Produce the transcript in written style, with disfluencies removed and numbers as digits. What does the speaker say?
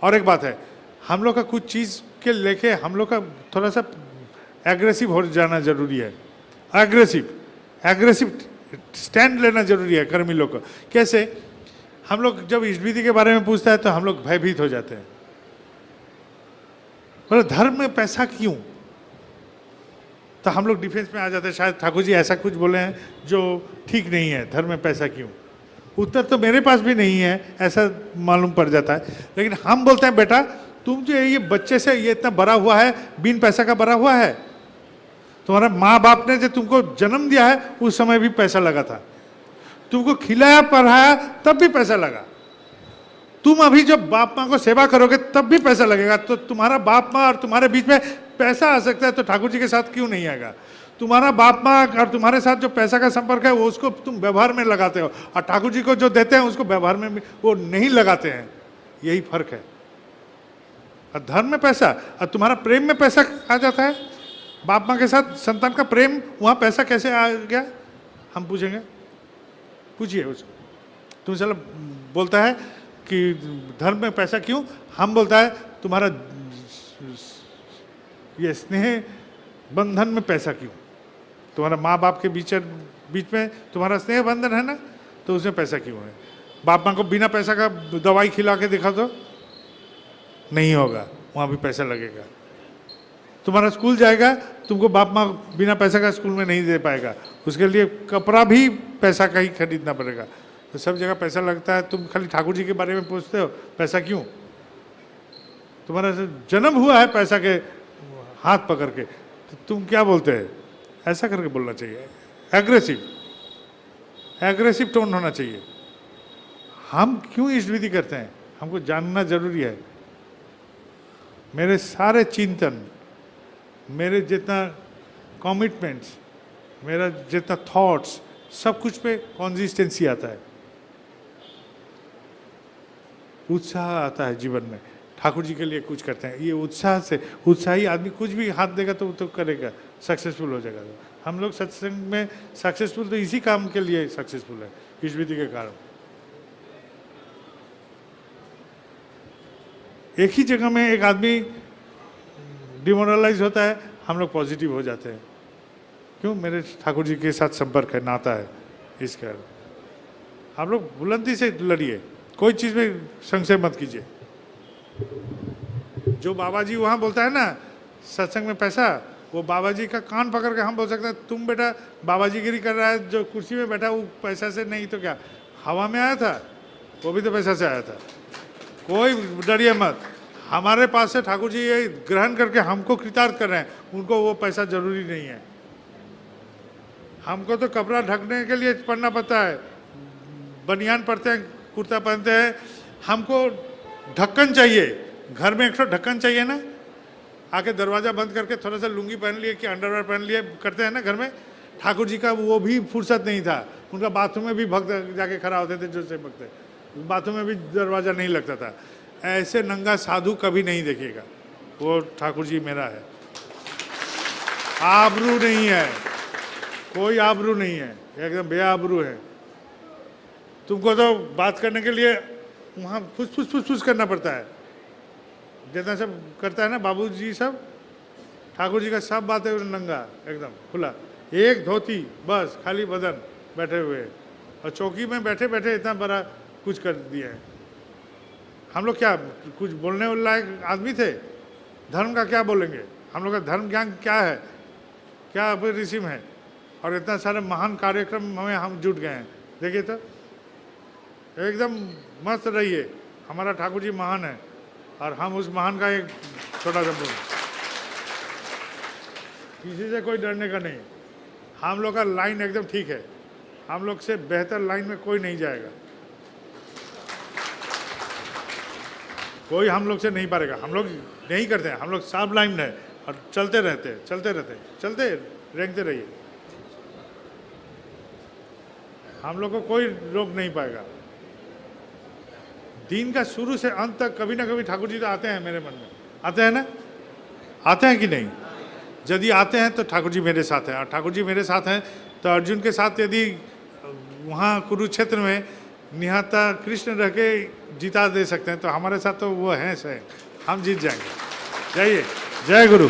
और एक बात है, हम लोग का कुछ चीज़ के लेके हम लोग का थोड़ा सा एग्रेसिव हो जाना जरूरी है। एग्रेसिव स्टैंड लेना जरूरी है कर्मी लोग को। कैसे? हम लोग जब ईश्वरी के बारे में पूछता है तो हम लोग भयभीत हो जाते हैं, बोले धर्म में पैसा क्यों? तो हम लोग डिफेंस में आ जाते हैं, शायद ठाकुर जी ऐसा कुछ बोले हैं जो ठीक नहीं है, धर्म में पैसा क्यों? उत्तर तो मेरे पास भी नहीं है, ऐसा मालूम पड़ जाता है। लेकिन हम बोलते हैं बेटा तुम जो ये बच्चे से ये इतना बड़ा हुआ है, बिन पैसा का बड़ा हुआ है। तुम्हारा माँ बाप ने जो तुमको जन्म दिया है उस समय भी पैसा लगा था, तुमको खिलाया पढ़ाया तब भी पैसा लगा। तुम अभी जब बाप माँ को सेवा करोगे तब भी पैसा लगेगा। तो तुम्हारा बाप माँ और तुम्हारे बीच में पैसा आ सकता है, तो ठाकुर जी के साथ क्यों नहीं आएगा? तुम्हारा बाप माँ और तुम्हारे साथ जो पैसा का संपर्क है वो उसको तुम व्यवहार में लगाते हो, और ठाकुर जी को जो देते हैं उसको व्यवहार में वो नहीं लगाते हैं। यही फर्क है। और धर्म में पैसा और तुम्हारा प्रेम में पैसा आ जाता है। बाप माँ के साथ संतान का प्रेम, वहाँ पैसा कैसे आ गया? हम पूछेंगे, पूछिए उसको। तुम चलो बोलता है कि धर्म में पैसा क्यों? हम बोलता है तुम्हारा ये स्नेह बंधन में पैसा क्यों? तुम्हारा माँ बाप के बीच में तुम्हारा स्नेह बंधन है ना, तो उसमें पैसा क्यों है? बाप माँ को बिना पैसा का दवाई खिला के दिखा दो, नहीं होगा, वहाँ भी पैसा लगेगा। तुम्हारा स्कूल जाएगा, तुमको बाप माँ बिना पैसा का स्कूल में नहीं दे पाएगा, उसके लिए कपड़ा भी पैसा का ही खरीदना पड़ेगा। तो सब जगह पैसा लगता है। तुम खाली ठाकुर जी के बारे में पूछते हो पैसा क्यों? तुम्हारा जन्म हुआ है पैसा के हाथ पकड़ के, तो तुम क्या बोलते हैं? ऐसा करके बोलना चाहिए। एग्रेसिव टोन होना चाहिए। हम क्यों ईष्टविधि करते हैं? हमको जानना जरूरी है। मेरे सारे चिंतन, मेरे जितना कमिटमेंट्स, मेरा जितना थॉट्स, सब कुछ पे कंसिस्टेंसी आता है, उत्साह आता है जीवन में। ठाकुर जी के लिए कुछ करते हैं, ये उत्साह से, उत्साही आदमी कुछ भी हाथ देगा तो वो तो करेगा, सक्सेसफुल हो जाएगा। हम लोग सत्संग में सक्सेसफुल तो इसी काम के लिए सक्सेसफुल है, ईश्वरी के कारण। एक ही जगह में एक आदमी डिमोरलाइज होता है, हम लोग पॉजिटिव हो जाते हैं। क्यों? मेरे ठाकुर जी के साथ संपर्क है, नाता है, इस कारण। आप लोग बुलंदी से लड़िए, कोई चीज़ में संशय मत कीजिए। जो बाबा जी वहाँ बोलता है ना सत्संग में पैसा, वो बाबा जी का कान पकड़ के हम बोल सकते हैं तुम बेटा बाबा जी गिरी कर रहा है, जो कुर्सी में बैठा वो पैसा से नहीं तो क्या हवा में आया था? वो भी तो पैसा से आया था। कोई डरिए मत, हमारे पास से ठाकुर जी ये ग्रहण करके हमको कृतार्थ कर रहे हैं, उनको वो पैसा जरूरी नहीं है। हमको तो कपड़ा ढकने के लिए पहनना पड़ता है, बनियान पहनते हैं, कुर्ता पहनते हैं, हमको ढक्कन चाहिए। घर में एक तो ढक्कन चाहिए ना, आके दरवाज़ा बंद करके थोड़ा सा लुंगी पहन लिए कि अंडरवेयर पहन लिए, करते हैं ना घर में। ठाकुर जी का वो भी फुर्सत नहीं था, उनका बाथरूम में भी भक्त जाके खड़ा होते थे, जो से भक्त, बाथरूम में भी दरवाज़ा नहीं लगता था। ऐसे नंगा साधु कभी नहीं देखिएगा। वो ठाकुर जी मेरा है, आबरू नहीं है, कोई आबरू नहीं है, एकदम बेआबरू है। तुमको तो बात करने के लिए वहाँ फुस करना पड़ता है, जितना सब करता है ना बाबूजी सब। ठाकुर जी का सब बात है नंगा एकदम खुला, एक धोती बस, खाली बदन बैठे हुए, और चौकी में बैठे बैठे इतना बड़ा कुछ कर दिया है। हम लोग क्या कुछ बोलने लायक आदमी थे? धर्म का क्या बोलेंगे? हम लोग का धर्म ज्ञान क्या है, क्या रिसिम है? और इतना सारे महान कार्यक्रम में हम जुट गए हैं। देखिए तो एकदम मस्त रहिए, हमारा ठाकुर जी महान है और हम उस महान का एक छोटा सा बोल, किसी से कोई डरने का नहीं। हम लोग का लाइन एकदम ठीक है, हम लोग से बेहतर लाइन में कोई नहीं जाएगा, कोई हम लोग से नहीं पारेगा। हम लोग नहीं करते हैं, हम लोग सब लाइन है और चलते रहते रेंगते रहिए, हम लोग को कोई रोक नहीं पाएगा। दिन का शुरू से अंत तक कभी ना कभी ठाकुर जी तो आते हैं मेरे मन में, आते हैं ना? आते हैं कि नहीं? यदि आते हैं तो ठाकुर जी मेरे साथ हैं, और ठाकुर जी मेरे साथ हैं तो अर्जुन के साथ यदि वहाँ कुरुक्षेत्र में निहत्था कृष्ण रह के जिता दे सकते हैं, तो हमारे साथ तो वो हैं सर, हम जीत जाएंगे। जाइए, जय गुरु।